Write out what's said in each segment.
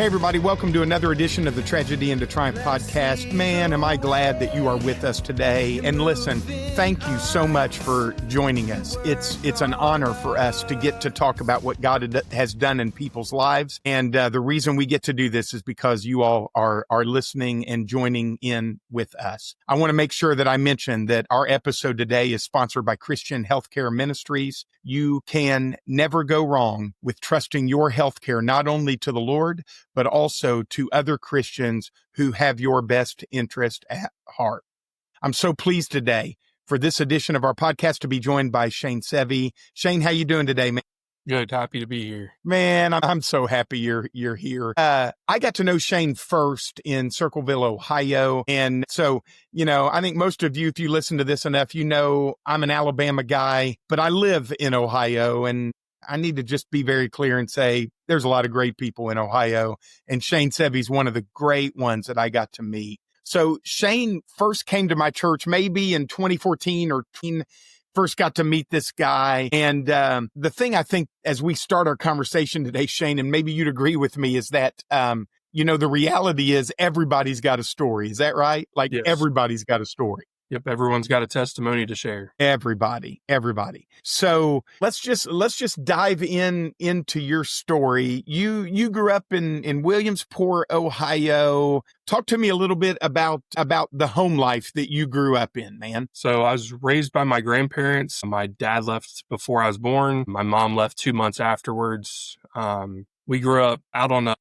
Hey, everybody, welcome to another edition of the Tragedy into Triumph podcast. Man, am I glad that you are with us today. And listen, thank you so much for joining us. It's an honor for us to get to talk about what God has done in people's lives. And the reason we get to do this is because you all are listening and joining in with us. I want to make sure that I mention that our episode today is sponsored by Christian Healthcare Ministries. You can never go wrong with trusting your healthcare not only to the Lord, but also to other Christians who have your best interest at heart. I'm so pleased today for this edition of our podcast to be joined by Shane Sevy. Shane, how you doing today, man? Good. Happy to be here. Man, I'm so happy you're here. I got to know Shane first in Circleville, Ohio. And so, I think most of you, if you listen to this enough, I'm an Alabama guy, but I live in Ohio, and I need to just be very clear and say there's a lot of great people in Ohio, and Shane Sevy's one of the great ones that I got to meet. So Shane first came to my church maybe in 2014 or first got to meet this guy. And the thing I think as we start our conversation today, Shane, and maybe you'd agree with me, is that, the reality is everybody's got a story. Is that right? Like Yes. Everybody's got a story. Yep. Everyone's got a testimony to share. Everybody. So let's just dive into your story. You grew up in Williamsport, Ohio. Talk to me a little bit about the home life that you grew up in, man. So I was raised by my grandparents. My dad left before I was born. My mom left 2 months afterwards. We grew up out on a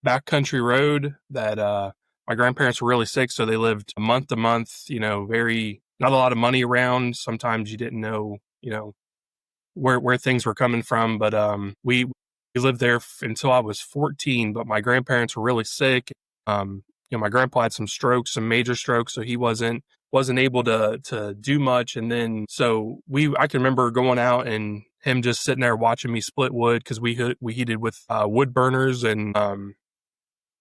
backcountry road that, my grandparents were really sick, so they lived month to month, very, not a lot of money around. Sometimes you didn't know, where things were coming from. But we lived there until I was 14, but my grandparents were really sick. My grandpa had some major strokes, so he wasn't able to do much. And then, so I can remember going out and him just sitting there watching me split wood, because we heated with wood burners, and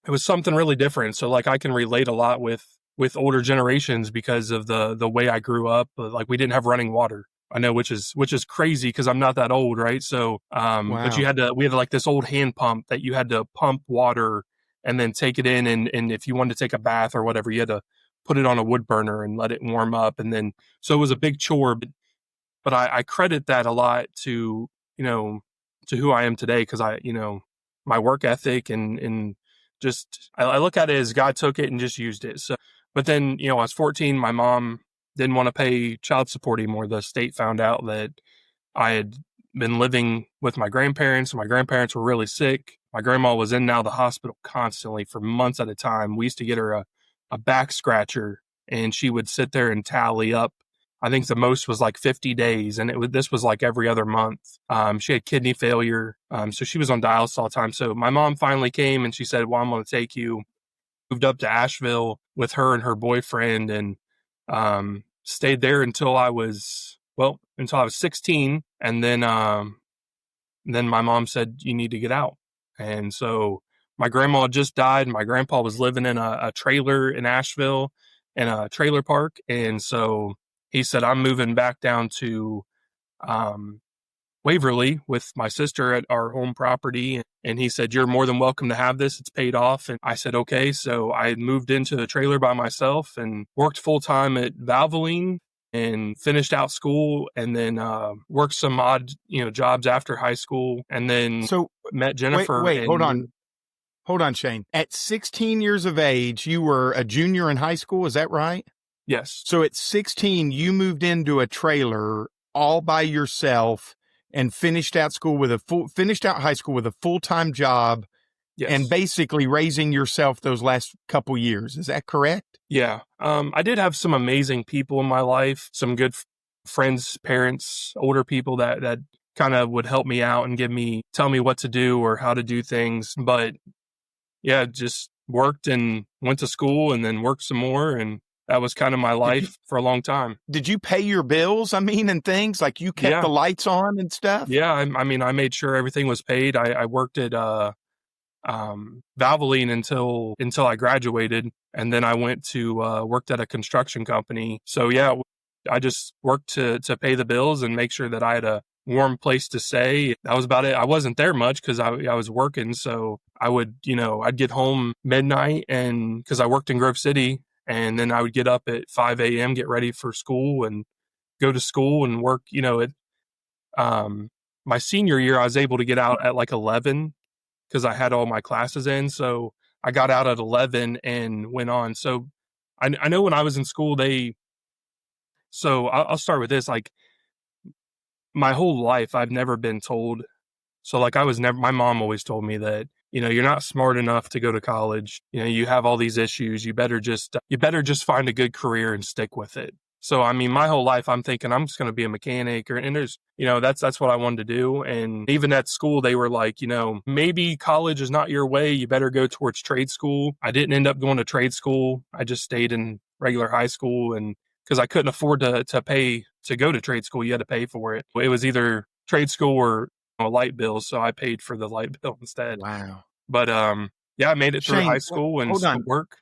it was something really different. So I can relate a lot with older generations because of the way I grew up. Like, we didn't have running water. I know, which is crazy because I'm not that old, right? So, Wow. But we had like this old hand pump that you had to pump water and then take it in. And if you wanted to take a bath or whatever, you had to put it on a wood burner and let it warm up. And then, so it was a big chore, but I credit that a lot to who I am today. Cause my work ethic and just, I look at it as God took it and just used it. So, but then, I was 14, my mom didn't want to pay child support anymore. The state found out that I had been living with my grandparents. My grandparents were really sick. My grandma was in and out of the hospital constantly for months at a time. We used to get her a back scratcher, and she would sit there and tally up. I think the most was like 50 days, and this was like every other month. She had kidney failure, so she was on dialysis all the time. So my mom finally came and she said, "Well, I'm going to take you." Moved up to Asheville with her and her boyfriend, and stayed there until I was 16, and then my mom said, "You need to get out." And so my grandma had just died. My grandpa was living in a trailer in Asheville, in a trailer park, and so he said, "I'm moving back down to Waverly with my sister at our home property." And he said, "You're more than welcome to have this. It's paid off." And I said, "Okay." So I moved into the trailer by myself and worked full time at Valvoline and finished out school, and then worked some odd, jobs after high school, and then met Jennifer. Wait, hold on, Shane. At 16 years of age, you were a junior in high school. Is that right? Yes. So at 16, you moved into a trailer all by yourself and finished out high school with a full-time job. Yes. And basically raising yourself those last couple years. Is that correct? Yeah. I did have some amazing people in my life, some good friends, parents, older people that kind of would help me out and tell me what to do or how to do things. But yeah, just worked and went to school and then worked some more, and that was kind of my life for a long time. Did you pay your bills? And things like you kept the lights on and stuff? Yeah. I made sure everything was paid. I worked at Valvoline until I graduated, and then I went to worked at a construction company. So yeah, I just worked to pay the bills and make sure that I had a warm place to stay. That was about it. I wasn't there much because I was working. So I would, I'd get home midnight, and because I worked in Grove City, and then I would get up at 5 a.m., get ready for school and go to school and work. My senior year, I was able to get out at like 11 because I had all my classes in. So I got out at 11 and went on. So I know when I was in school, so I'll start with this. Like, my whole life, I've never been told. So like my mom always told me that, you're not smart enough to go to college. You have all these issues. You better just find a good career and stick with it. So, I mean, my whole life I'm thinking I'm just going to be a mechanic, and there's, that's what I wanted to do. And even at school, they were like, maybe college is not your way. You better go towards trade school. I didn't end up going to trade school. I just stayed in regular high school, and because I couldn't afford to pay to go to trade school, you had to pay for it. It was either trade school or a light bill, so I paid for the light bill instead. Wow. But yeah, I made it through Shane, high school and hold on. work.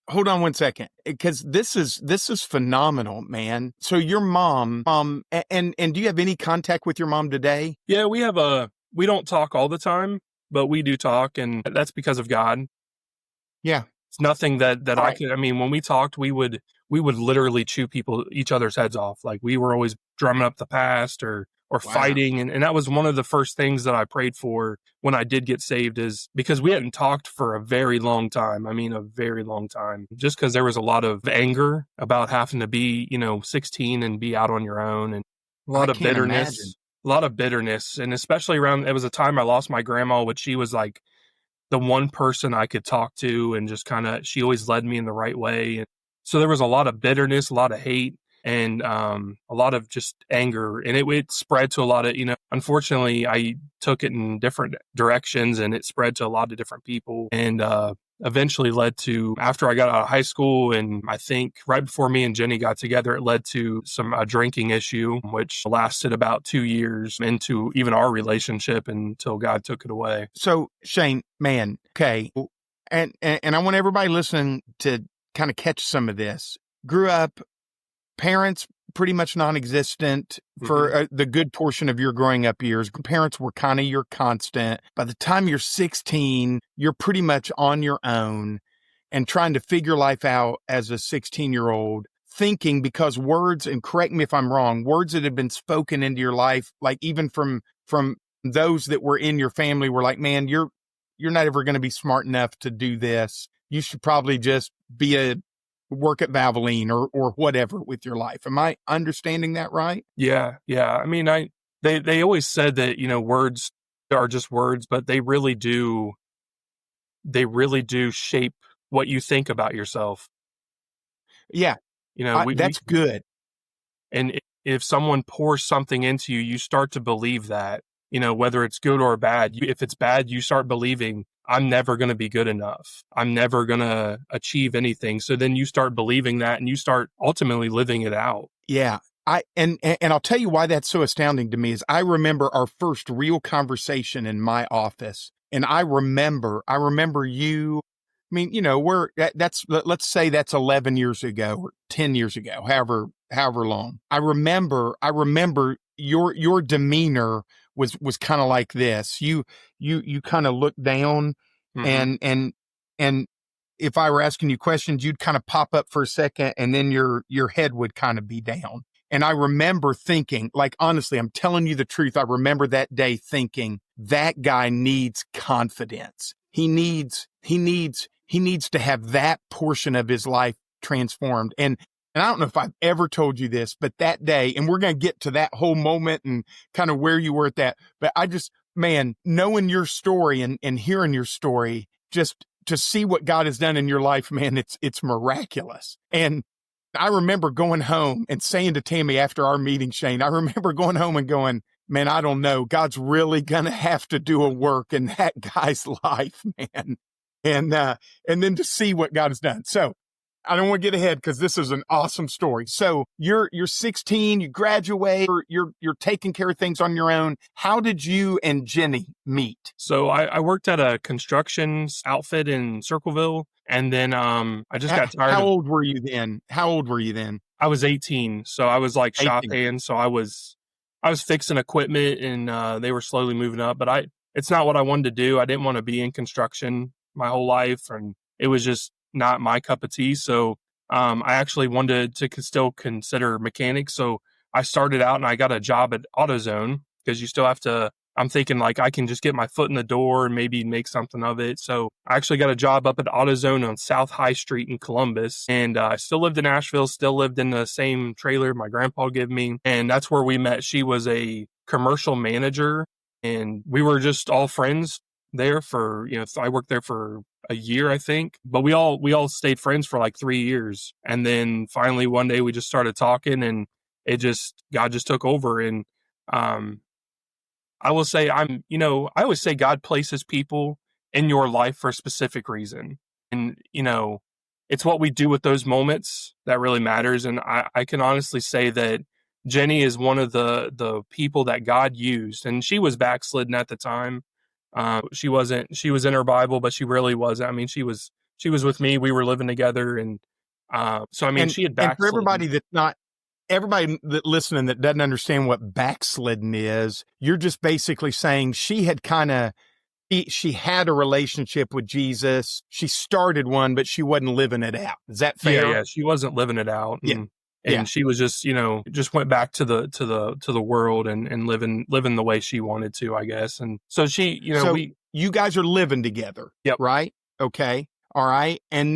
Hold on one second, because this is phenomenal, man. So your mom, and do you have any contact with your mom today? Yeah, we don't talk all the time, but we do talk, and that's because of God. Yeah. It's nothing that I Right. could. I mean, when we talked, we would literally chew each other's heads off. Like, we were always drumming up the past or Wow. fighting, and that was one of the first things that I prayed for when I did get saved, is because we hadn't talked for a very long time. I mean, a very long time, just because there was a lot of anger about having to be, 16 and be out on your own, and a lot of bitterness. Imagine. A lot of bitterness, and especially it was a time I lost my grandma, which she was like the one person I could talk to, and just she always led me in the right way. And so there was a lot of bitterness, a lot of hate, and a lot of just anger. And it spread to a lot of, unfortunately, I took it in different directions, and it spread to a lot of different people. And eventually led to, after I got out of high school, and I think right before me and Jenny got together, it led to some drinking issue, which lasted about 2 years into even our relationship until God took it away. So Shane, man, okay, and I want everybody listening to kind of catch some of this. Grew up, parents pretty much non-existent for the good portion of your growing up years. Parents were kind of your constant. By the time you're 16, you're pretty much on your own and trying to figure life out as a 16-year-old, thinking, because words, and correct me if I'm wrong, words that had been spoken into your life, like even from those that were in your family, were like, man, you're not ever going to be smart enough to do this. You should probably just work at Valvoline or whatever with your life. Am I understanding that right? Yeah. I mean, they always said that, words are just words, but they really do shape what you think about yourself. Yeah. That's good. And if someone pours something into you, you start to believe that, whether it's good or bad. If it's bad, you start believing, I'm never going to be good enough. I'm never going to achieve anything. So then you start believing that, and you start ultimately living it out. Yeah. And I'll tell you why that's so astounding to me is I remember our first real conversation in my office. And I remember you, I mean, let's say that's 11 years ago or 10 years ago, however long. I remember your demeanor was kind of like this. You kind of looked down, and if I were asking you questions, you'd kind of pop up for a second, and then your head would kind of be down. And I remember thinking, like, honestly, I'm telling you the truth. I remember that day thinking, that guy needs confidence. He needs to have that portion of his life transformed. And I don't know if I've ever told you this, but that day, and we're going to get to that whole moment and kind of where you were at that, but I just, man, knowing your story and hearing your story, just to see what God has done in your life, man, it's miraculous. And I remember going home and saying to Tammy after our meeting, Shane, I remember going home and going, man, I don't know. God's really going to have to do a work in that guy's life, man. And then to see what God has done. So I don't want to get ahead because this is an awesome story. So you're 16, you graduate, you're taking care of things on your own. How did you and Jenny meet? So I worked at a construction outfit in Circleville, and then I just got tired. How old were you then? I was 18, so I was like shop 18. hand. So I was I was fixing equipment and they were slowly moving up, but it's not what I wanted to do. I didn't want to be in construction my whole life, and it was just not my cup of tea. So I actually wanted to still consider mechanics. So I started out and I got a job at AutoZone because you still have to. I'm thinking like I can just get my foot in the door and maybe make something of it. So I actually got a job up at AutoZone on South High Street in Columbus. And I still lived in Asheville, still lived in the same trailer my grandpa gave me. And that's where we met. She was a commercial manager and we were just all friends there for, I worked there for a year, I think. But we all stayed friends for like 3 years. And then finally one day we just started talking and God just took over. And I will say I always say God places people in your life for a specific reason. And, it's what we do with those moments that really matters. And I can honestly say that Jenny is one of the people that God used. And she was backslidden at the time. She was in her Bible, but she really wasn't. I mean, she was with me. We were living together. And she had backslidden. And for everybody that listening that doesn't understand what backslidden is, you're just basically saying she had she had a relationship with Jesus. She started one, but she wasn't living it out. Is that fair? Yeah. She wasn't living it out. And she was just went back to the world and living the way she wanted to, I guess. And so you guys are living together. Yep. Right? Okay. All right. And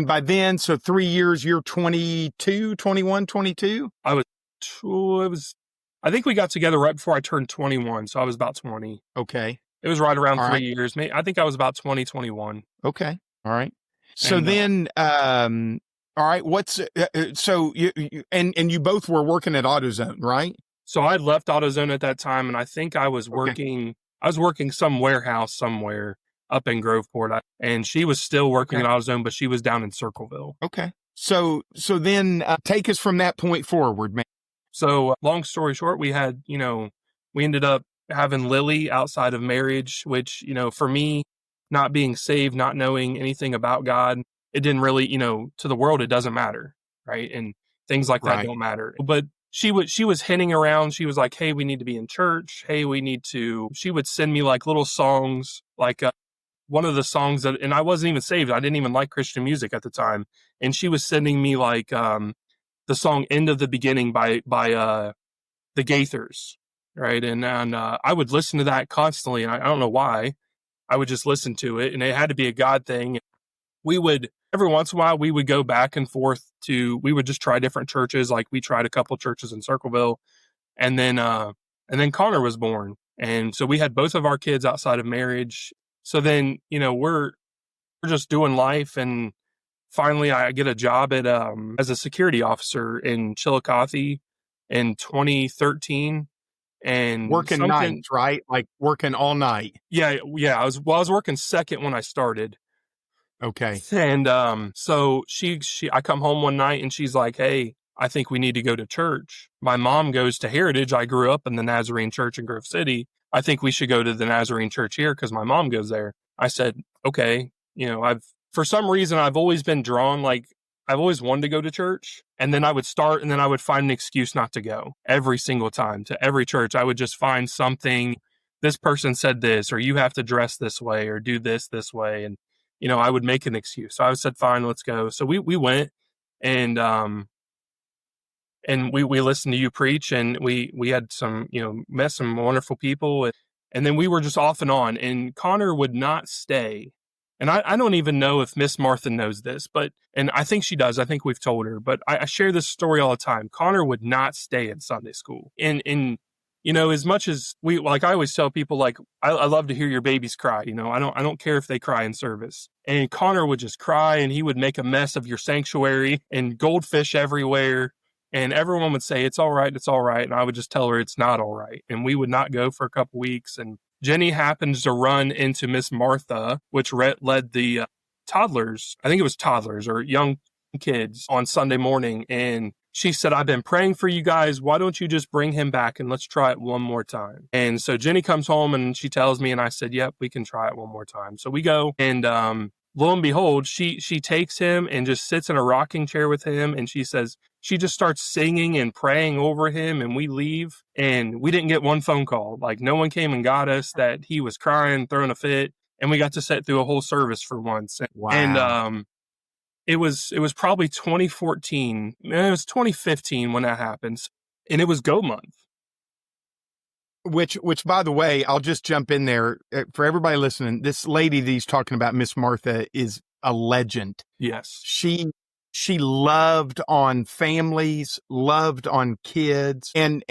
by then, so 3 years, you're 22, 21, 22? I think we got together right before I turned 21. So I was about 20. Okay. It was right around 3 years. I think I was about 20, 21. Okay. All right. So all right. So you both were working at AutoZone, right? So I left AutoZone at that time and I think I was working, some warehouse somewhere up in Groveport, and she was still working at AutoZone, but she was down in Circleville. Okay. So then take us from that point forward, man. So long story short, we ended up having Lily outside of marriage, which, for me, not being saved, not knowing anything about God, it didn't really, to the world, it doesn't matter. Right. And things like that don't matter. But she was hinting around. She was like, hey, we need to be in church. Hey, she would send me like little songs, like, one of the songs and I wasn't even saved. I didn't even like Christian music at the time. And she was sending me like the song End of the Beginning by the Gaithers. Right. And I would listen to that constantly. And I don't know why. I would just listen to it. And it had to be a God thing. Every once in a while, we would go back and forth we would just try different churches. Like we tried a couple churches in Circleville. And then Connor was born. And so we had both of our kids outside of marriage. So then, we're just doing life. And finally I get a job at, as a security officer in Chillicothe in 2013 and working nights, right? Like working all night. Yeah. I was working second when I started. Okay. And, so I come home one night and she's like, hey, I think we need to go to church. My mom goes to Heritage. I grew up in the Nazarene Church in Grove City. I think we should go to the Nazarene Church here because my mom goes there. I said, okay. For some reason, I've always been drawn, like I've always wanted to go to church. And then I would start and then I would find an excuse not to go every single time to every church. I would just find something. This person said this, or you have to dress this way or do this way. And, I would make an excuse. So I said, fine, let's go. So we went and we listened to you preach and we had some, met some wonderful people. And then we were just off and on and Connor would not stay. And I don't even know if Miss Martha knows this, and I think she does. I think we've told her, but I share this story all the time. Connor would not stay in Sunday school. And as much as I always tell people, like, I love to hear your babies cry. I don't care if they cry in service. And Connor would just cry and he would make a mess of your sanctuary and goldfish everywhere. And everyone would say, it's all right. It's all right. And I would just tell her it's not all right. And we would not go for a couple weeks. And Jenny happens to run into Miss Martha, which led the toddlers. I think it was toddlers or young kids on Sunday morning. And she said, I've been praying for you guys. Why don't you just bring him back and let's try it one more time? And so Jenny comes home and she tells me, and I said, yep, we can try it one more time. So we go and lo and behold, she takes him and just sits in a rocking chair with him. And she says, she just starts singing and praying over him, and we leave, and we didn't get one phone call. Like, no one came and got us that he was crying, throwing a fit, and we got to sit through a whole service for once. And Wow. it was probably 2014. It was 2015 when that happens, and it was Go Month. Which, by the way, I'll just jump in there for everybody listening. This lady that he's talking about, Miss Martha, is a legend. Yes. She loved on families, loved on kids, and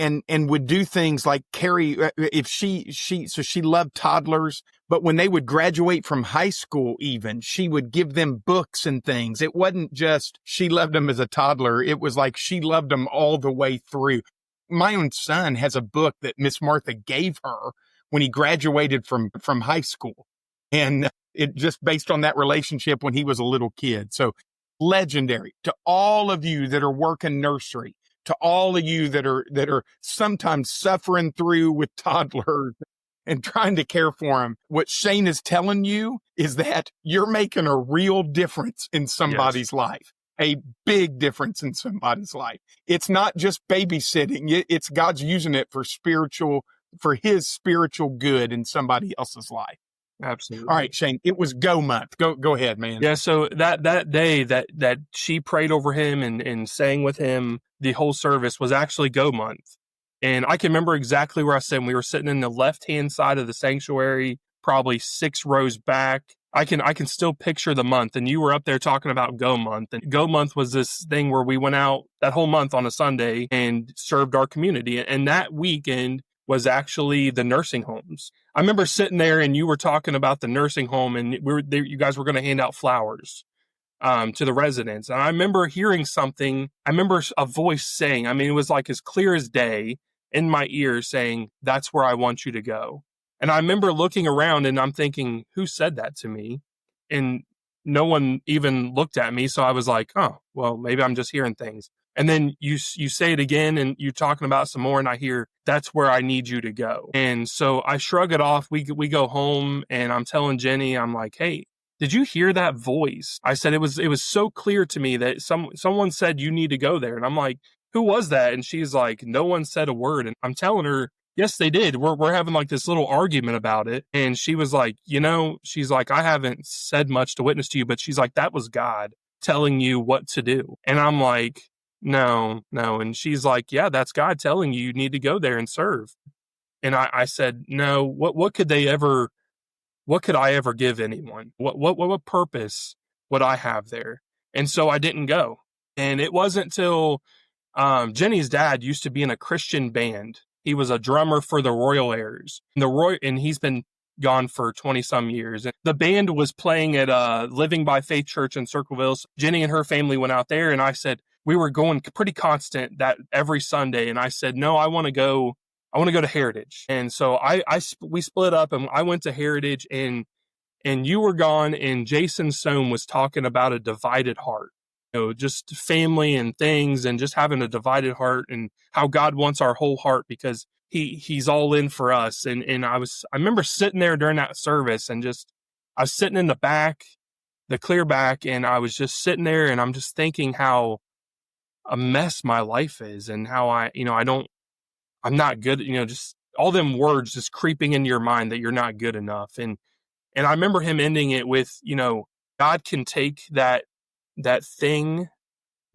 would do things like carry, if so she loved toddlers, but when they would graduate from high school, even, she would give them books and things. It wasn't just she loved them as a toddler. It was like she loved them all the way through. My own son has a book that Miss Martha gave her when he graduated from high school. And it just based on that relationship when he was a little kid. So legendary. To all of you that are working nursery, to all of you that are sometimes suffering through with toddlers and trying to care for them, what Shane is telling you is that you're making a real difference in somebody's life. A big difference in somebody's life. It's not just babysitting. It's God's using it for his spiritual good in somebody else's life. Absolutely. All right, Shane, it was Go Month. Go ahead, man. Yeah. So that day that she prayed over him and sang with him, the whole service was actually Go Month. And I can remember exactly where I said we were sitting in the left-hand side of the sanctuary, probably 6 rows back. I can still picture the month, and you were up there talking about Go Month. And Go Month was this thing where we went out that whole month on a Sunday and served our community. And that weekend was actually the nursing homes. I remember sitting there and you were talking about the nursing home, and you guys were going to hand out flowers to the residents. And I remember hearing something. I remember a voice saying, I mean, it was like as clear as day in my ear saying, "That's where I want you to go." And I remember looking around and I'm thinking, who said that to me? And no one even looked at me. So I was like, oh, well, maybe I'm just hearing things. And then you say it again and you're talking about some more and I hear, "That's where I need you to go." And so I shrug it off. We go home and I'm telling Jenny, I'm like, "Hey, did you hear that voice?" I said, it was so clear to me that someone said you need to go there. And I'm like, "Who was that?" And she's like, "No one said a word." And I'm telling her, "Yes, they did. We're having like this little argument about it." And she was like, she's like, "I haven't said much to witness to you," but she's like, "That was God telling you what to do." And I'm like, no. And she's like, "Yeah, that's God telling you need to go there and serve." And I said, no, what could I ever give anyone? What purpose would I have there? And so I didn't go. And it wasn't till Jenny's dad used to be in a Christian band. He was a drummer for the Royal Airs. And he's been gone for 20 some years. And the band was playing at Living by Faith Church in Circleville. So Jenny and her family went out there, and I said, we were going pretty constant that every Sunday. And I said, no, I want to go to Heritage. And so we split up and I went to Heritage, and you were gone, and Jason Sohm was talking about a divided heart. Just family and things and just having a divided heart and how God wants our whole heart because he's all in for us. And I remember sitting there during that service and I was sitting in the back, the clear back, and I was just sitting there and I'm just thinking how a mess my life is and how I'm not good, just all them words just creeping into your mind that you're not good enough. And I remember him ending it with, God can take that thing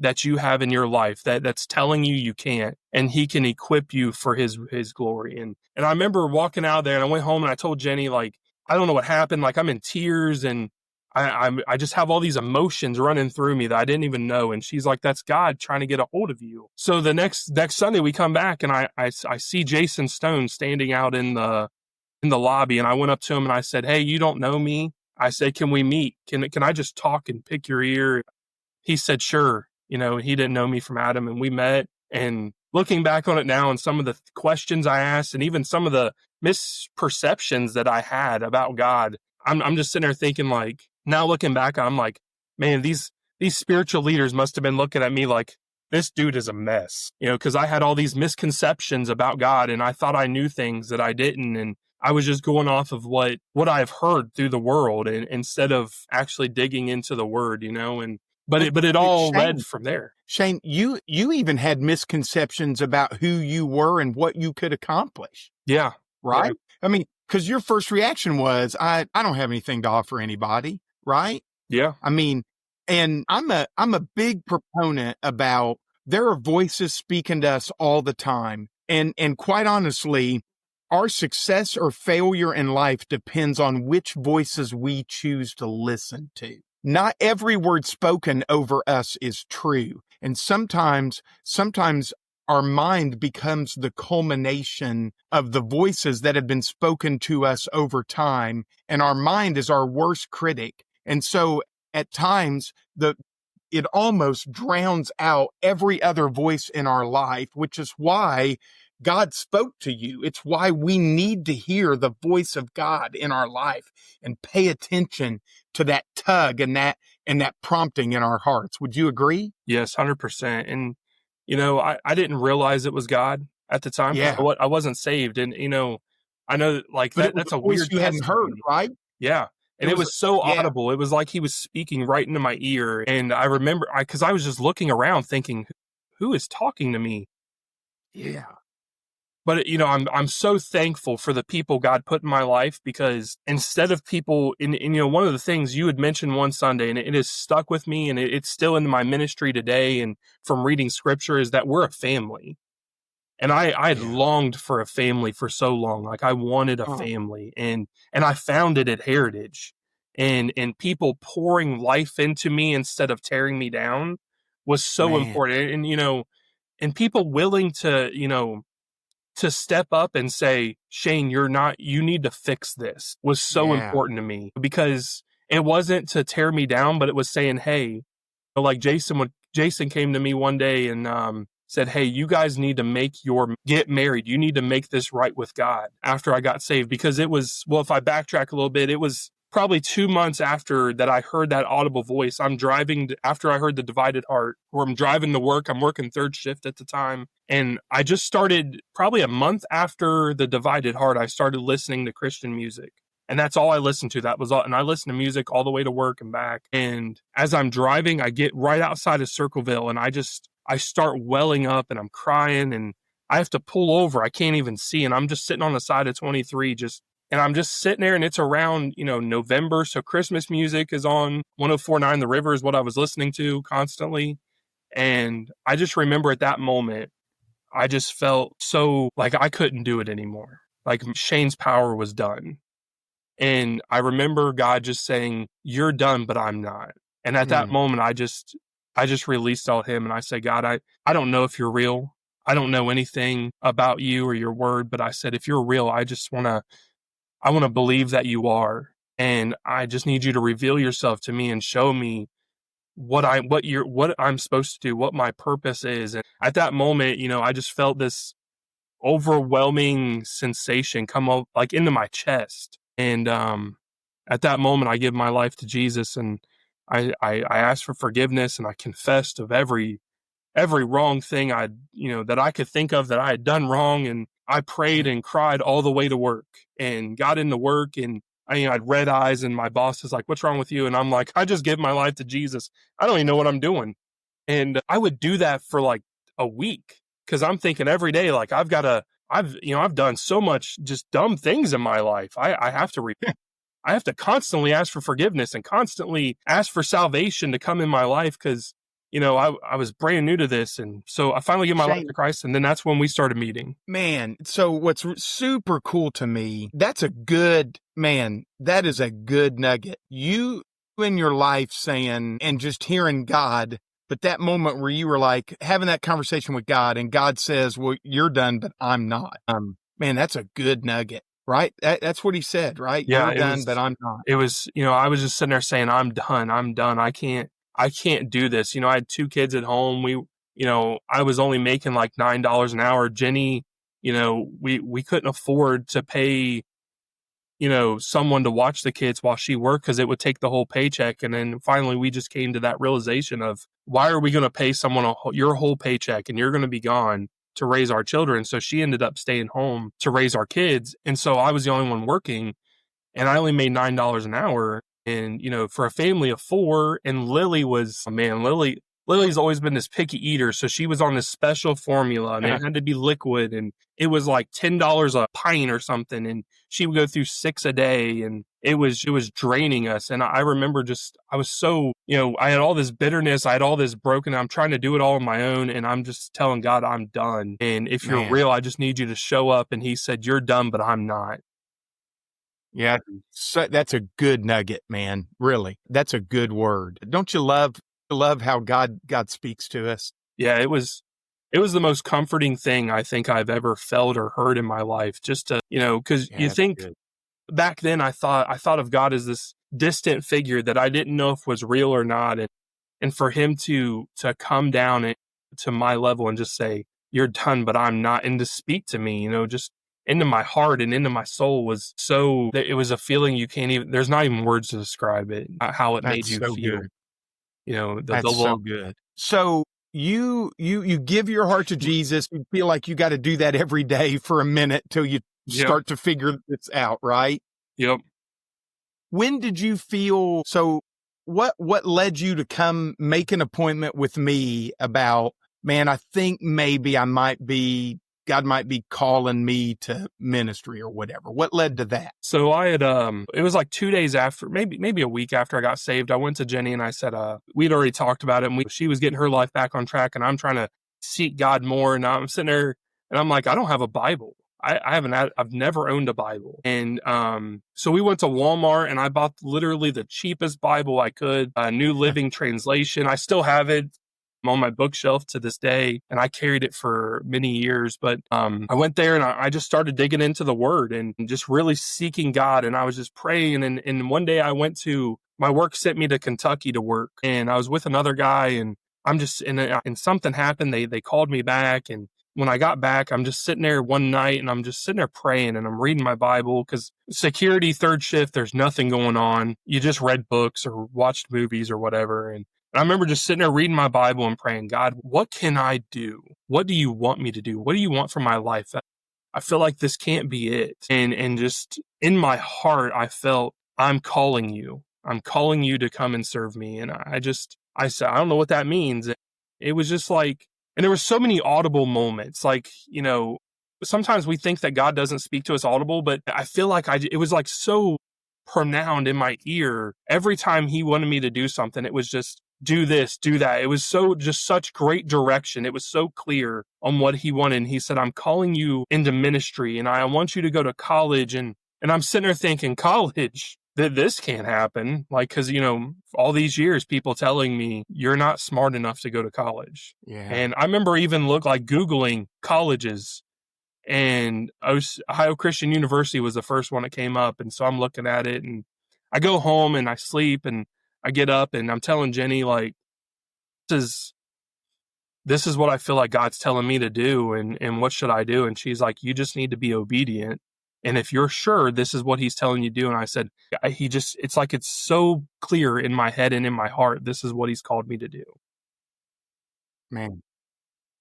that you have in your life that's telling you can't, and he can equip you for his glory. And I remember walking out there and I went home and I told Jenny, like, I don't know what happened. Like, I'm in tears and I just have all these emotions running through me that I didn't even know. And she's like, "That's God trying to get a hold of you." So the next Sunday we come back and I see Jason Stone standing out in the lobby, and I went up to him and I said, "Hey, you don't know me." I said, "Can we meet? Can I just talk and pick your ear?" He said, "Sure." He didn't know me from Adam, and we met. And looking back on it now and some of the questions I asked and even some of the misperceptions that I had about God, I'm just sitting there thinking, like, now looking back, I'm like, man, these spiritual leaders must have been looking at me like, this dude is a mess, because I had all these misconceptions about God and I thought I knew things that I didn't. And I was just going off of what I've heard through the world and instead of actually digging into the word, and but it all led Shane, from there. Shane, you even had misconceptions about who you were and what you could accomplish, Yeah. Yeah. right? I mean, because your first reaction was, I don't have anything to offer anybody, right? Yeah. I mean, and I'm a big proponent about there are voices speaking to us all the time. And quite honestly, our success or failure in life depends on which voices we choose to listen to. Not every word spoken over us is true. And sometimes our mind becomes the culmination of the voices that have been spoken to us over time. And our mind is our worst critic. And so at times, it almost drowns out every other voice in our life, which is why God spoke to you. It's why we need to hear the voice of God in our life and pay attention to that tug and that prompting in our hearts. Would you agree? Yes, 100%. And, I didn't realize it was God at the time because Yeah. I wasn't saved. And, I know that, like, But it was that's a a voice weird you hadn't heard, testimony. right? Yeah. It And it was, was so yeah, audible. It was like he was speaking right into my ear. And I remember, because I was just looking around thinking, who is talking to me? yeah, But, I'm so thankful for the people God put in my life, because instead of people one of the things you had mentioned one Sunday, and it has stuck with me, and it's still in my ministry today and from reading scripture, is that we're a family. And I had yeah. longed for a family for so long. Like, I wanted a Oh, family, and I found it at Heritage, and people pouring life into me instead of tearing me down was so man. important. And, and people willing to step up and say, Shane, you need to fix this, was so Yeah. important to me, because it wasn't to tear me down, but it was saying, hey, like Jason came to me one day and, said, hey, you guys need to get married. You need to make this right with God, after I got saved. Because it was, well, if I backtrack a little bit, it was probably 2 months after that I heard that audible voice. I'm driving after I heard the Divided Heart, where I'm driving to work. I'm working third shift at the time. And I just started, probably a month after the Divided Heart, I started listening to Christian music. And that's all I listened to. That was all. And I listened to music all the way to work and back. And as I'm driving, I get right outside of Circleville, and I start welling up, and I'm crying, and I have to pull over. I can't even see. And I'm just sitting on the side of 23, and I'm just sitting there, and it's around, November. So Christmas music is on 104.9 The River is what I was listening to constantly. And I just remember at that moment, I just felt so like I couldn't do it anymore. Like, Shane's power was done. And I remember God just saying, you're done, but I'm not. And at that Mm, moment, I just released all him, and I said, God, I don't know if you're real. I don't know anything about you or your word, but I said, if you're real, I want to believe that you are. And I just need you to reveal yourself to me and show me what I'm supposed to do, what my purpose is. And at that moment, I just felt this overwhelming sensation come up, like, into my chest. And at that moment, I give my life to Jesus, and I asked for forgiveness, and I confessed of every wrong thing that I could think of that I had done wrong. And I prayed man. and cried all the way to work, and got into work. And I had red eyes, and my boss is like, what's wrong with you? And I'm like, I just give my life to Jesus. I don't even know what I'm doing. And I would do that for like a week, because I'm thinking every day, like, I've done so much just dumb things in my life. I have to I have to constantly ask for forgiveness and constantly ask for salvation to come in my life, because, I was brand new to this. And so I finally gave my life to Shane, Christ, and then that's when we started meeting. man, so what's super cool to me, that is a good nugget. You in your life saying and just hearing God, but that moment where you were like having that conversation with God and God says, well, you're done, but I'm not. Man, that's a good nugget, right? That's what he said, right? Yeah, You're done, but I'm not. I was just sitting there saying, I'm done. I'm done. I can't do this. I had 2 kids at home. I was only making like $9 an hour. Jenny, we couldn't afford to pay, someone to watch the kids while she worked, because it would take the whole paycheck. And then finally we just came to that realization of, why are we going to pay someone your whole paycheck, and you're going to be gone to raise our children? So she ended up staying home to raise our kids. And so I was the only one working, and I only made $9 an hour. And, for a family of 4, and Lily was, oh man, Lily's always been this picky eater. So she was on this special formula and it had to be liquid, and it was like $10 a pint or something. And she would go through 6 a day, and it was draining us. And I remember I was so, I had all this bitterness. I had all this broken. I'm trying to do it all on my own. And I'm just telling God, I'm done. And if you're real, I just need you to show up. And he said, you're done, but I'm not. Yeah, so that's a good nugget, man. Really, that's a good word. Don't you love how God speaks to us? Yeah, it was the most comforting thing I think I've ever felt or heard in my life. Just to, because you think good. Back then I thought of God as this distant figure that I didn't know if was real or not, and for him to come down to my level and just say, you're done, but I'm not, and to speak to me, just into my heart and into my soul, was so, it was a feeling you can't even, there's not even words to describe it, how it made you so feel. Good. That's so good. So you give your heart to Jesus. You feel like you got to do that every day for a minute till you start to figure this out, right? Yep. When did you feel, so what led you to come make an appointment with me about, man, I think maybe God might be calling me to ministry or whatever? What led to that? So I had, it was like 2 days after, maybe a week after I got saved, I went to Jenny and I said, we'd already talked about it, and she was getting her life back on track, and I'm trying to seek God more. And I'm sitting there and I'm like, I don't have a Bible. I've never owned a Bible. And, so we went to Walmart and I bought literally the cheapest Bible I could, a New Living Translation. I still have it on my bookshelf to this day, and I carried it for many years. But I went there and I just started digging into the Word and just really seeking God. And I was just praying. And one day my work sent me to Kentucky to work, and I was with another guy, and I'm just, and something happened. They called me back, and when I got back, I'm just sitting there one night and I'm just sitting there praying, and I'm reading my Bible, because security, third shift, there's nothing going on. You just read books or watched movies or whatever. And I remember just sitting there reading my Bible and praying, God, what can I do? What do you want me to do? What do you want from my life? I feel like this can't be it. And just in my heart, I felt, I'm calling you. I'm calling you to come and serve me. And I said, I don't know what that means. It was just like, and there were so many audible moments. Like, sometimes we think that God doesn't speak to us audible, but I feel like it was like so pronounced in my ear. Every time he wanted me to do something, it was just, do this, do that. It was just such great direction. It was so clear on what he wanted. And he said, I'm calling you into ministry, and I want you to go to college. And I'm sitting there thinking, college? This can't happen. Like, because, all these years, people telling me you're not smart enough to go to college. Yeah. And I remember even Googling colleges, and Ohio Christian University was the first one that came up. And so I'm looking at it, and I go home and I sleep, and I get up and I'm telling Jenny, like, this is what I feel like God's telling me to do. And what should I do? And she's like, you just need to be obedient. And if you're sure this is what he's telling you to do. And I said, it's like, it's so clear in my head and in my heart. This is what he's called me to do. Man.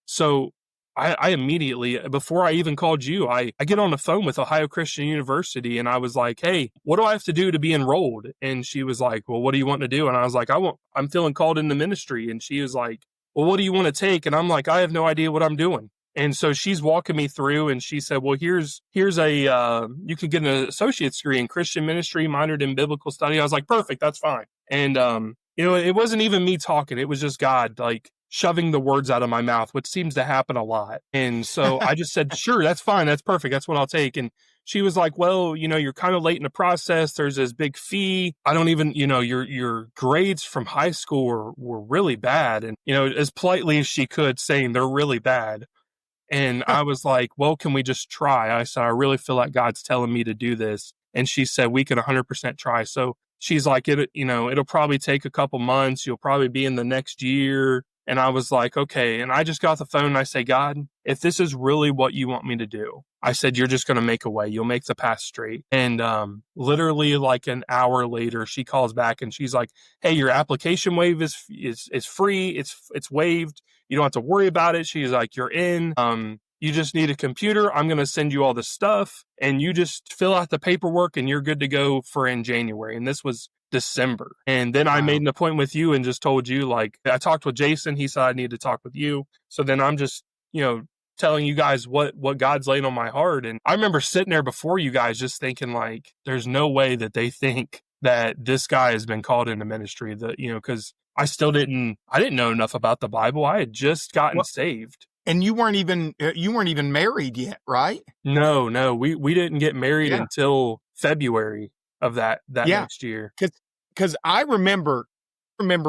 So I immediately, before I even called you, I get on the phone with Ohio Christian University, and I was like, hey, what do I have to do to be enrolled? And she was like, well, what do you want to do? And I was like, I'm feeling called into ministry. And she was like, well, what do you want to take? And I'm like, I have no idea what I'm doing. And so she's walking me through, and she said, well, here's a, you could get an associate's degree in Christian ministry, minored in biblical study. I was like, perfect, that's fine. And, it wasn't even me talking. It was just God, like, shoving the words out of my mouth, which seems to happen a lot. And so I just said, sure, that's fine. That's perfect. That's what I'll take. And she was like, well, you're kind of late in the process. There's this big fee. I don't even, your grades from high school were really bad. And, as politely as she could, saying they're really bad. And I was like, well, can we just try? I said, I really feel like God's telling me to do this. And she said, we can 100% try. So she's like, it'll probably take a couple months. You'll probably be in the next year. And I was like, okay. And I just got the phone and I say, God, if this is really what you want me to do, I said, you're just going to make a way. You'll make the path straight. And literally like an hour later, she calls back and she's like, hey, your application waive is free. It's waived. You don't have to worry about it. She's like, you're in. You just need a computer. I'm going to send you all the stuff, and you just fill out the paperwork and you're good to go for in January. And this was December. And then I Wow. made an appointment with you and just told you, like, I talked with Jason. He said I needed to talk with you. So then I'm just, telling you guys what God's laid on my heart. And I remember sitting there before you guys just thinking, like, there's no way that they think that this guy has been called into ministry, that, because I didn't know enough about the Bible. I had just gotten saved. And you weren't even married yet, right? No, we didn't get married Yeah. until February of that next year. Because I remember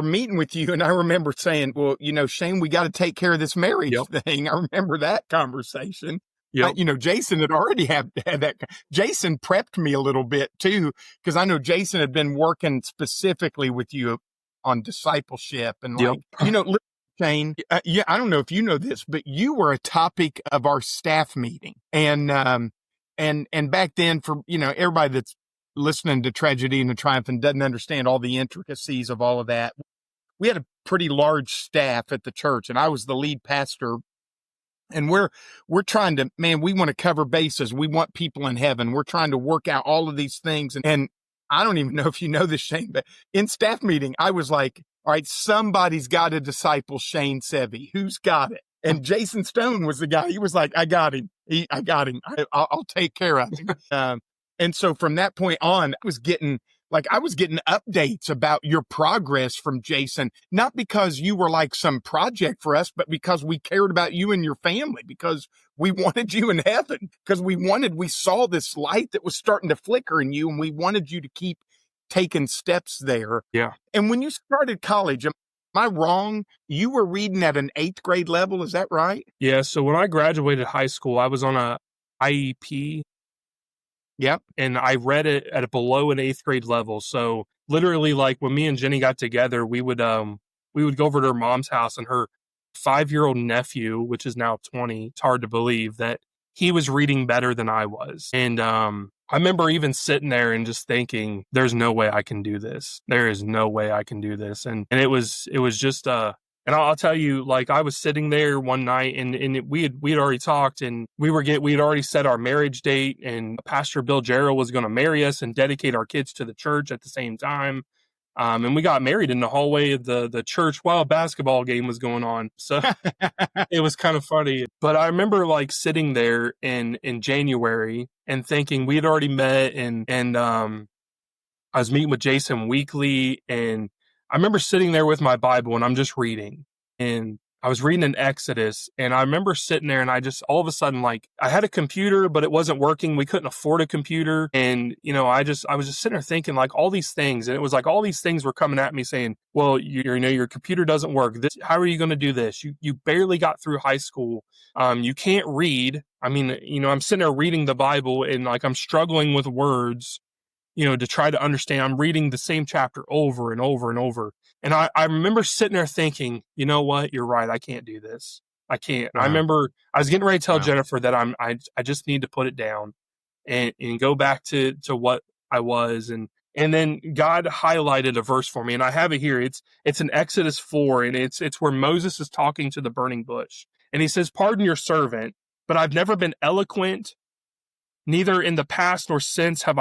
meeting with you, and I remember saying, well, Shane, we got to take care of this marriage thing. I remember that conversation. Yep. Jason had already had that. Jason prepped me a little bit too, because I know Jason had been working specifically with you on discipleship and listen, Shane, I don't know if you know this, but you were a topic of our staff meeting. And back then, for, everybody that's listening to Tragedy and the Triumph and doesn't understand all the intricacies of all of that, we had a pretty large staff at the church, and I was the lead pastor. And we're trying to, we want to cover bases. We want people in heaven. We're trying to work out all of these things. And I don't even know if you know this, Shane, but in staff meeting, I was like, all right, somebody's got to disciple Shane Sevy. Who's got it? And Jason Stone was the guy. He was like, I got him. I got him. I'll take care of him. And so from that point on, I was getting updates about your progress from Jason, not because you were like some project for us, but because we cared about you and your family, because we wanted you in heaven, because we saw this light that was starting to flicker in you, and we wanted you to keep taking steps there. Yeah. And when you started college, am I wrong? You were reading at an 8th grade level. Is that right? Yeah. So when I graduated high school, I was on a IEP. Yep. And I read it at below an 8th grade level. So literally, like, when me and Jenny got together, we would go over to her mom's house, and her 5-year-old nephew, which is now 20, it's hard to believe that he was reading better than I was. And I remember even sitting there and just thinking, there's no way I can do this. There is no way I can do this. And it was just and I'll tell you, like, I was sitting there one night, and we had already talked, and we had already set our marriage date, and Pastor Bill Jarrell was going to marry us and dedicate our kids to the church at the same time. And we got married in the hallway of the church while a basketball game was going on. So it was kind of funny. But I remember, like, sitting there in January and thinking we had already met, and I was meeting with Jason weekly, and I remember sitting there with my Bible, and I'm just reading, and I was reading in Exodus, and I remember sitting there, and I just, all of a sudden, like, I had a computer, but it wasn't working. We couldn't afford a computer. And, I was just sitting there thinking, like, all these things. And it was like, all these things were coming at me saying, well, your computer doesn't work. How are you going to do this? You barely got through high school. You can't read. I mean, I'm sitting there reading the Bible, and, like, I'm struggling with words, to try to understand. I'm reading the same chapter over and over and over. And I remember sitting there thinking, you know what? You're right. I can't do this. I can't. Wow. I remember I was getting ready to tell Jennifer that I just need to put it down and go back to what I was. And then God highlighted a verse for me, and I have it here. It's in Exodus 4, and it's where Moses is talking to the burning bush. And he says, pardon your servant, but I've never been eloquent. Neither in the past nor since have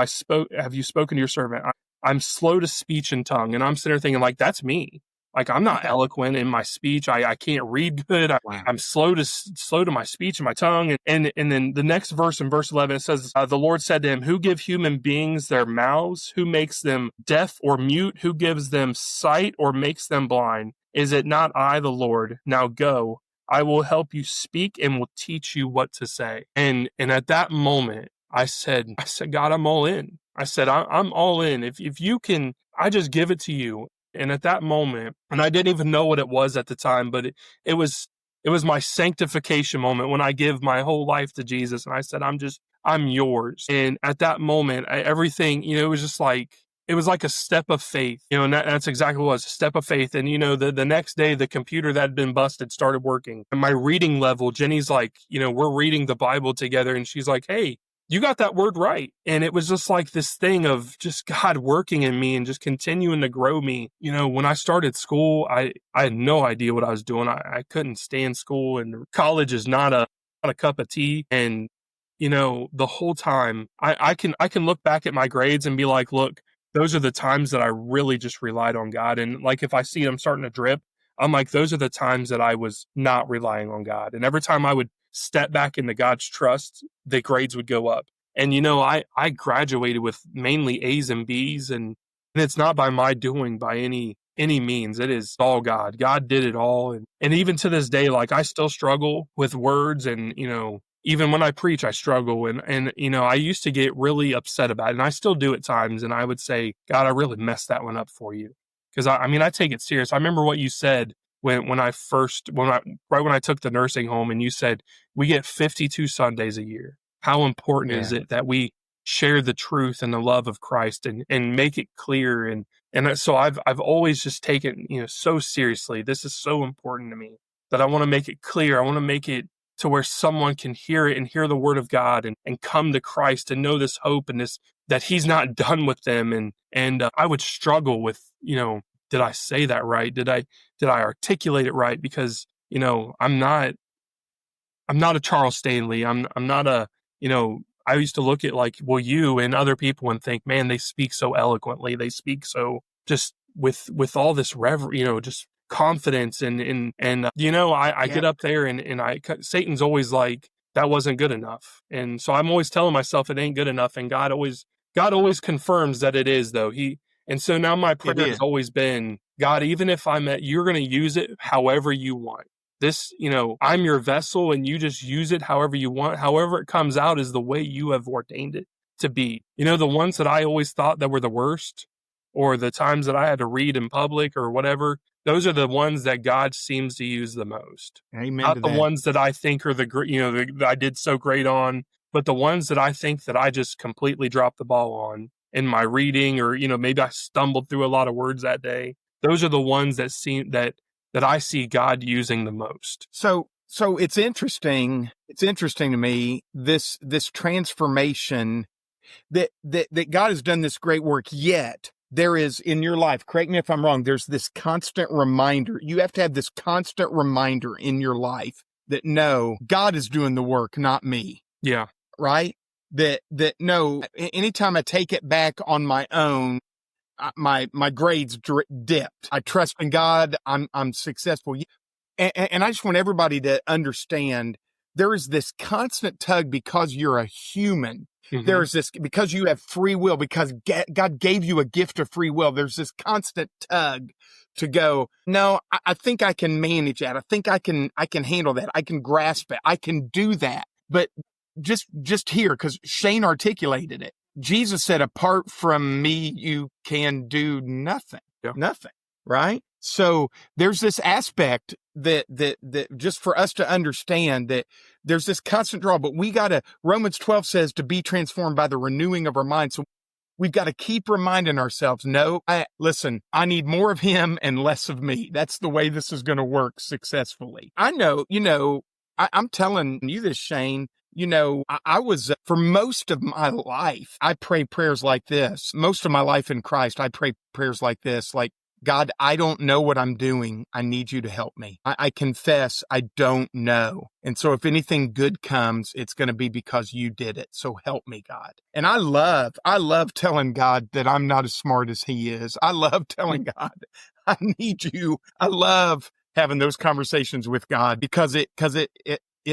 you spoken to your servant. I'm slow to speech and tongue. And I'm sitting there thinking, like, that's me. Like, I'm not eloquent in my speech. I can't read good. I'm slow to my speech and my tongue. And then the next verse, in verse 11, it says, the Lord said to him, who give human beings their mouths? Who makes them deaf or mute? Who gives them sight or makes them blind? Is it not I, the Lord? Now go. I will help you speak and will teach you what to say. And at that moment, I said, God, I'm all in. I said, I'm all in. If you can, I just give it to you. And at that moment, and I didn't even know what it was at the time, but it was my sanctification moment when I give my whole life to Jesus. And I said, I'm yours. And at that moment, everything, it was just like, it was like a step of faith, and that's exactly what it was, a step of faith. And, the next day, the computer that had been busted started working. And my reading level, Jenny's like, we're reading the Bible together. And she's like, hey, you got that word right. And it was just like this thing of just God working in me and just continuing to grow me. When I started school, I had no idea what I was doing. I couldn't stand school, and college is not a cup of tea. And, the whole time I can look back at my grades and be like, look, those are the times that I really just relied on God. And like, if I see I'm starting to drip, I'm like, those are the times that I was not relying on God. And every time I would step back into God's trust, the grades would go up. And, I graduated with mainly A's and B's, and it's not by my doing by any means. It is all God. God did it all. And even to this day, like, I still struggle with words, and, even when I preach, I struggle. And I used to get really upset about it, and I still do at times. And I would say, God, I really messed that one up for you. Because I take it serious. I remember what you said right when I took the nursing home, and you said, we get 52 Sundays a year. How important is it that we share the truth and the love of Christ, and make it clear? And so I've always just taken, so seriously. This is so important to me that I want to make it clear. I want to make it to where someone can hear it and hear the word of God, and come to Christ and know this hope, and this, that he's not done with them. And I would struggle with, did I say that right? Did I articulate it right? Because, I'm not a Charles Stanley. I'm not a, I used to look at, like, well, you and other people, and think, man, they speak so eloquently. They speak so just with all this just confidence, and I get up there, and Satan's always like, that wasn't good enough. And so I'm always telling myself it ain't good enough. And God always confirms that it is, though. And so now my prayer has always been, God, even if you're going to use it however you want. This, I'm your vessel, and you just use it however you want. However it comes out is the way you have ordained it to be. The ones that I always thought that were the worst, or the times that I had to read in public or whatever, those are the ones that God seems to use the most. Amen. Not the ones that I think are that I did so great on, but the ones that I think that I just completely dropped the ball on in my reading, or, maybe I stumbled through a lot of words that day. Those are the ones that I see God using the most. So it's interesting. It's interesting to me, this transformation that God has done this great work, yet there is in your life, correct me if I'm wrong, there's this constant reminder. You have to have this constant reminder in your life that, no, God is doing the work, not me. Yeah. Right? That no, anytime I take it back on my own, my grades dipped. I trust in God. I'm successful. And I just want everybody to understand, there is this constant tug, because you're a human. Mm-hmm. There's this, because you have free will, because God gave you a gift of free will. There's this constant tug to go, no, I think I can manage that. I think I can handle that. I can grasp it. I can do that. But just here, because Shane articulated it. Jesus said, apart from me, you can do nothing. Yeah. Nothing. Right? So there's this aspect that just for us to understand, that there's this constant draw, but Romans 12 says to be transformed by the renewing of our mind. So we've got to keep reminding ourselves, no, listen, I need more of him and less of me. That's the way this is going to work successfully. I know, I'm telling you this, Shane. I was, for most of my life, I pray prayers like this. Most of my life in Christ, I pray prayers like this, like, God, I don't know what I'm doing. I need you to help me. I confess I don't know. And so if anything good comes, it's going to be because you did it. So help me, God. And I love telling God that I'm not as smart as he is. I love telling God, I need you. I love having those conversations with God, because it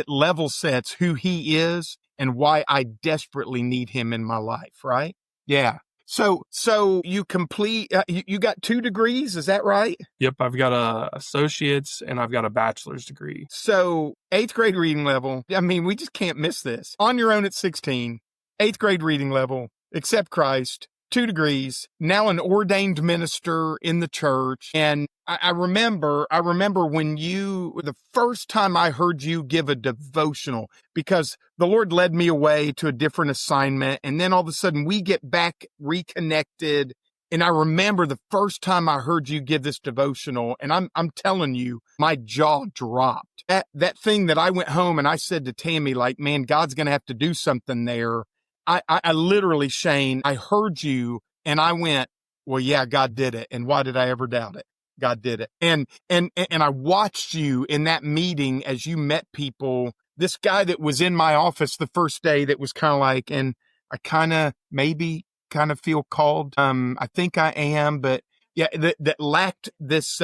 level sets who he is and why I desperately need him in my life, right? Yeah. So you complete, you got 2 degrees, is that right? Yep, I've got a associate's and I've got a bachelor's degree. So 8th grade reading level, I mean, we just can't miss this. On your own at 16, 8th grade reading level, accept Christ, 2 degrees, now an ordained minister in the church. And I remember when the first time I heard you give a devotional, because the Lord led me away to a different assignment. And then all of a sudden we get back reconnected. And I remember the first time I heard you give this devotional, and I'm telling you, my jaw dropped. That thing that I went home and I said to Tammy, like, man, God's going to have to do something there. I literally, Shane, I heard you and I went, well, yeah, God did it. And why did I ever doubt it? God did it. And I watched you in that meeting as you met people. This guy that was in my office the first day that was kind of like, and I kind of maybe kind of feel called. I think I am, but yeah, that lacked this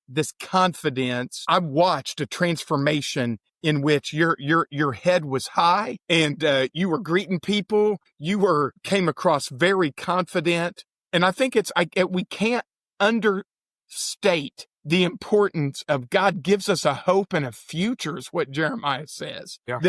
this confidence. I watched a transformation in which your head was high and you were greeting people. You came across very confident, and I think we can't understate the importance of God gives us a hope and a future, is what Jeremiah says. Yeah.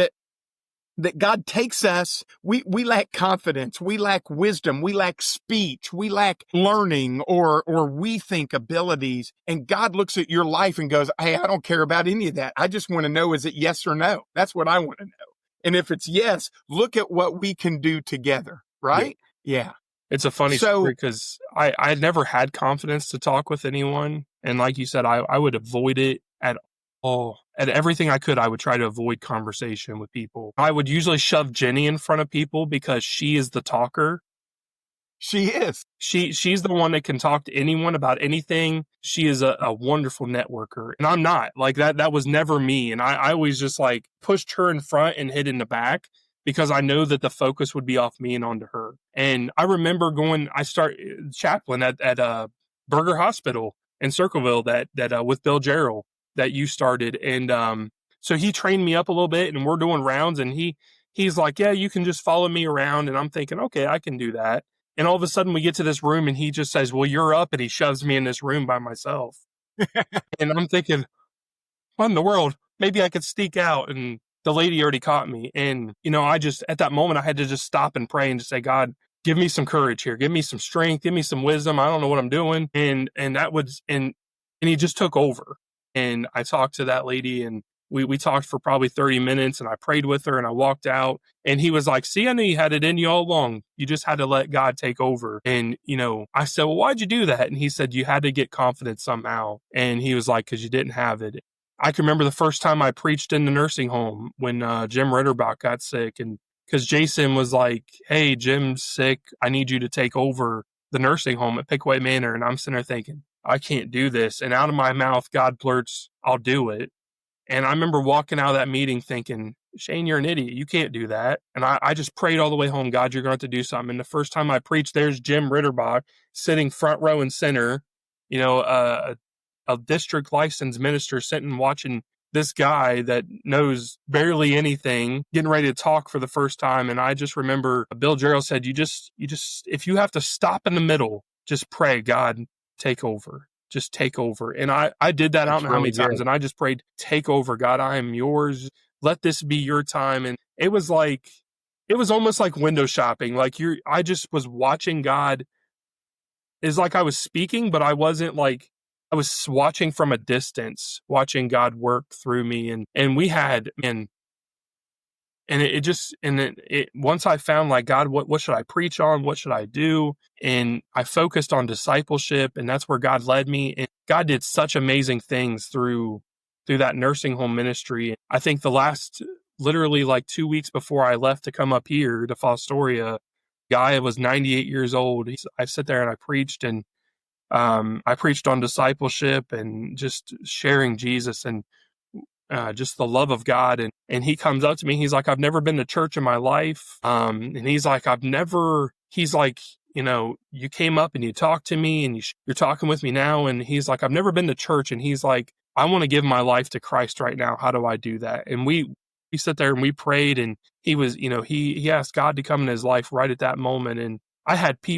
That God takes us, we lack confidence, we lack wisdom, we lack speech, we lack learning or we think abilities. And God looks at your life and goes, hey, I don't care about any of that. I just want to know, is it yes or no? That's what I want to know. And if it's yes, look at what we can do together, right? Yeah. It's a funny story because I had never had confidence to talk with anyone. And like you said, I would avoid it at all. At everything I could, I would try to avoid conversation with people. I would usually shove Jenny in front of people because she is the talker. She is. She's the one that can talk to anyone about anything. She is a wonderful networker. And I'm not. Like that was never me. And I always just like pushed her in front and hid in the back because I know that the focus would be off me and onto her. And I remember I started chaplain at Burger Hospital in Circleville that with Bill Jarrell that you started. And so he trained me up a little bit and we're doing rounds and he's like, yeah, you can just follow me around. And I'm thinking, okay, I can do that. And all of a sudden we get to this room and he just says, well, you're up. And he shoves me in this room by myself. And I'm thinking, what in the world? Maybe I could sneak out. And the lady already caught me. And, at that moment, I had to just stop and pray and just say, God, give me some courage here. Give me some strength. Give me some wisdom. I don't know what I'm doing. And he just took over. And I talked to that lady and we talked for probably 30 minutes and I prayed with her and I walked out and he was like, see, I knew you had it in you all along. You just had to let God take over. And, I said, well, why'd you do that? And he said, you had to get confidence somehow. And he was like, because you didn't have it. I can remember the first time I preached in the nursing home when Jim Ritterbach got sick. And because Jason was like, hey, Jim's sick. I need you to take over the nursing home at Pickaway Manor. And I'm sitting there thinking, I can't do this. And out of my mouth, God blurts, I'll do it. And I remember walking out of that meeting thinking, Shane, you're an idiot. You can't do that. And I just prayed all the way home, God, you're going to have to do something. And the first time I preached, there's Jim Ritterbach sitting front row and center, a district licensed minister sitting watching this guy that knows barely anything, getting ready to talk for the first time. And I just remember Bill Jarrell said, you just, if you have to stop in the middle, just pray, God, take over. Just take over. And I did that. I don't know how many times. And I just prayed, take over, God, I am yours. Let this be your time. And it was almost like window shopping. Like I just was watching God. It's like I was speaking, but I wasn't like, I was watching from a distance, watching God work through me. And we had, once I found like, God, what should I preach on? What should I do? And I focused on discipleship and that's where God led me. And God did such amazing things through that nursing home ministry. I think the last, literally like 2 weeks before I left to come up here to Fostoria, guy was 98 years old. I sat there and I preached and I preached on discipleship and just sharing Jesus and just the love of God. And he comes up to me. He's like, I've never been to church in my life. And he's like, you came up and you talked to me and you're talking with me now. And he's like, I've never been to church. And he's like, I want to give my life to Christ right now. How do I do that? And we sat there and we prayed and he was, he asked God to come in his life right at that moment. And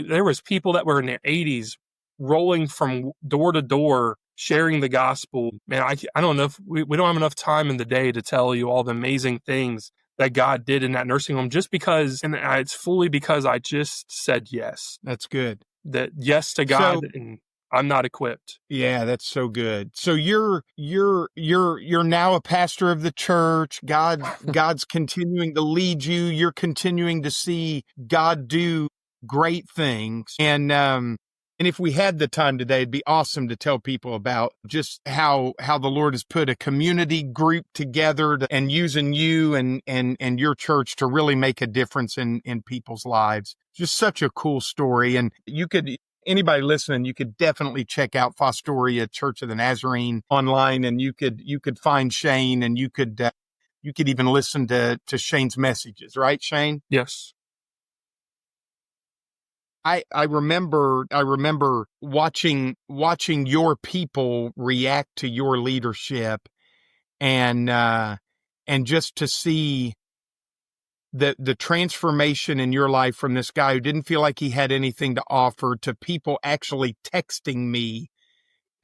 there was people that were in their 80s rolling from door to door, sharing the gospel. Man, I don't know if we don't have enough time in the day to tell you all the amazing things that God did in that nursing home just because, and it's fully because I just said yes. That's good. That yes to God, and I'm not equipped. Yeah, that's so good. So you're now a pastor of the church. God's continuing to lead you. You're continuing to see God do great things. And if we had the time today, it'd be awesome to tell people about just how the Lord has put a community group together and using you and your church to really make a difference in people's lives. Just such a cool story. And anybody listening, you could definitely check out Fostoria Church of the Nazarene online, and you could find Shane, and you could even listen to Shane's messages, right, Shane? Yes. I remember watching your people react to your leadership, and just to see the transformation in your life from this guy who didn't feel like he had anything to offer to people actually texting me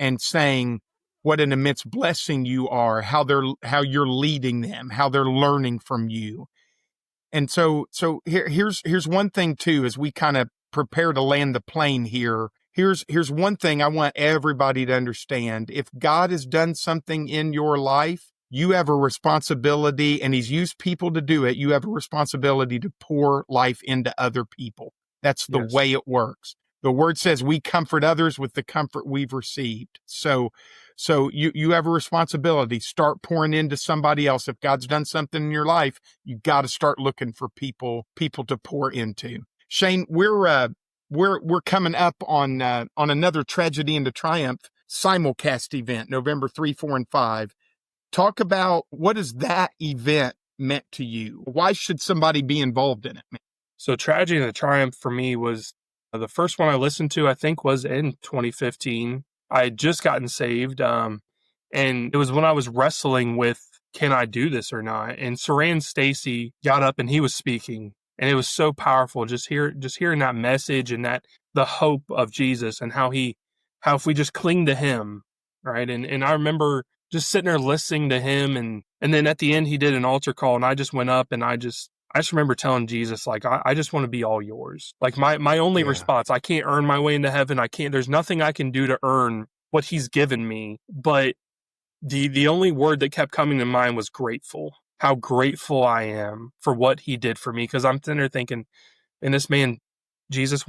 and saying what an immense blessing you are, how you're leading them, how they're learning from you. And so here's one thing too, as we kind of prepare to land the plane here. Here's one thing I want everybody to understand. If God has done something in your life, you have a responsibility, and he's used people to do it. You have a responsibility to pour life into other people. That's the Yes. way it works. The word says we comfort others with the comfort we've received. So you have a responsibility. Start pouring into somebody else. If God's done something in your life, you got to start looking for people to pour into. Shane, we're coming up on another Tragedy into Triumph simulcast event, November 3, 4, and 5. Talk about what has that event meant to you? Why should somebody be involved in it? So Tragedy and the Triumph for me was the first one I listened to, I think, was in 2015. I had just gotten saved, and it was when I was wrestling with, can I do this or not? And Saran Stacy got up and he was speaking, and it was so powerful. Just hearing that message and that the hope of Jesus, and how if we just cling to him, right? And I remember just sitting there listening to him, and then at the end he did an altar call, and I just went up and I just remember telling Jesus, like, I just want to be all yours. Like my only response, I can't earn my way into heaven. There's nothing I can do to earn what he's given me. But the only word that kept coming to mind was grateful. How grateful I am for what he did for me. Because I'm sitting there thinking, and this man, Jesus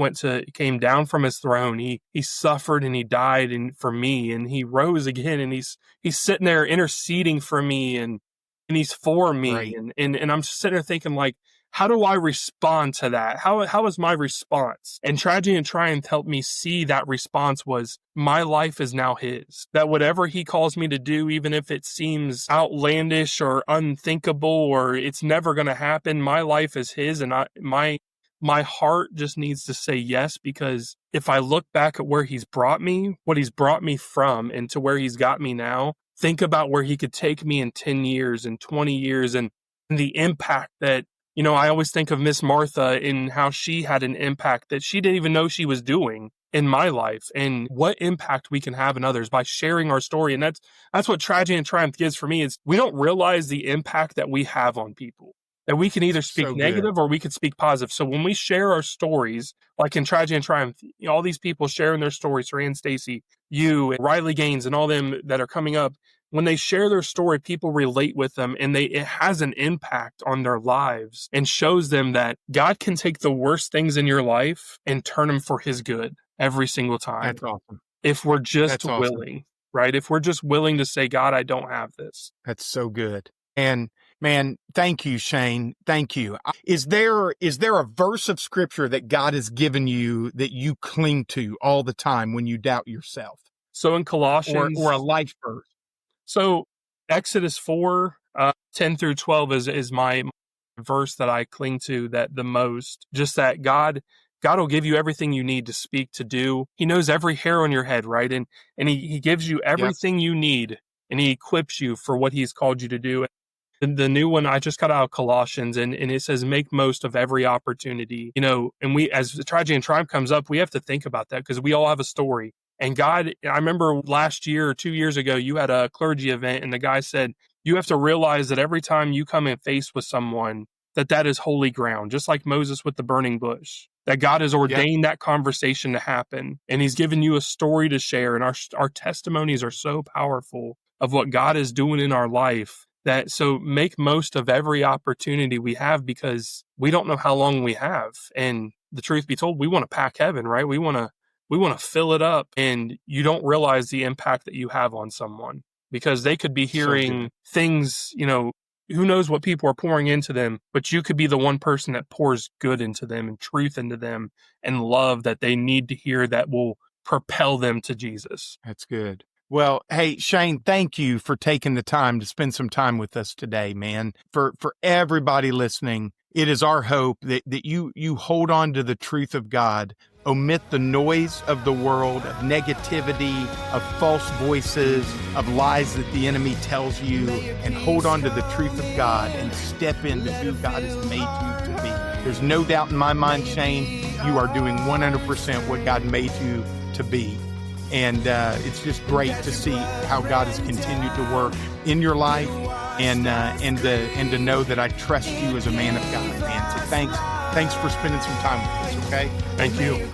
came down from his throne. He suffered and he died for me, and he rose again, and he's sitting there interceding for me, and he's for me. Right. And I'm just sitting there thinking, like, how do I respond to that? How is my response? And Tragedy and Triumph helped me see that response was, my life is now his. That whatever he calls me to do, even if it seems outlandish or unthinkable or it's never going to happen, my life is his, and my heart just needs to say yes, because if I look back at where he's brought me, what he's brought me from, and to where he's got me now, think about where he could take me in 10 years and 20 years, and the impact that, I always think of Miss Martha and how she had an impact that she didn't even know she was doing in my life, and what impact we can have in others by sharing our story. And that's what Tragedy and Triumph gives for me, is we don't realize the impact that we have on people. That we can either speak negative or we could speak positive. So when we share our stories, like in Tragedy and Triumph, all these people sharing their stories, Rand Stacy, you, and Riley Gaines, and all them that are coming up, when they share their story, people relate with them, and it has an impact on their lives and shows them that God can take the worst things in your life and turn them for his good every single time. That's awesome. If we're just That's willing, awesome. right? If we're just willing to say, God, I don't have this. That's so good. And man, thank you, Shane. Thank you. Is there a verse of scripture that God has given you that you cling to all the time when you doubt yourself? So in Colossians, or a life verse. So Exodus 4, 10 through 12 is my verse that I cling to that the most. Just that God will give you everything you need to speak, to do. He knows every hair on your head, right? And he gives you everything you need, and he equips you for what he's called you to do. And the new one, I just got out of Colossians, and it says, make most of every opportunity. And we, as the Tragedy and Triumph comes up, we have to think about that, because we all have a story. And God, I remember last year or 2 years ago, you had a clergy event, and the guy said, you have to realize that every time you come in face with someone, that is holy ground, just like Moses with the burning bush, that God has ordained that conversation to happen. And he's given you a story to share. And our testimonies are so powerful of what God is doing in our life. So make most of every opportunity we have, because we don't know how long we have. And the truth be told, we want to pack heaven, right? We want to fill it up, and you don't realize the impact that you have on someone, because they could be hearing things, who knows what people are pouring into them, but you could be the one person that pours good into them and truth into them and love that they need to hear, that will propel them to Jesus. That's good. Well, hey, Shane, thank you for taking the time to spend some time with us today, man. For everybody listening, it is our hope that you hold on to the truth of God omit the noise of the world, of negativity, of false voices, of lies that the enemy tells you, and hold on to the truth of God and step into who God has made you to be. There's no doubt in my mind, Shane, you are doing 100% what God made you to be. And it's just great to see how God has continued to work in your life, and to know that I trust you as a man of God, man. So thanks for spending some time with us, okay? Thank you.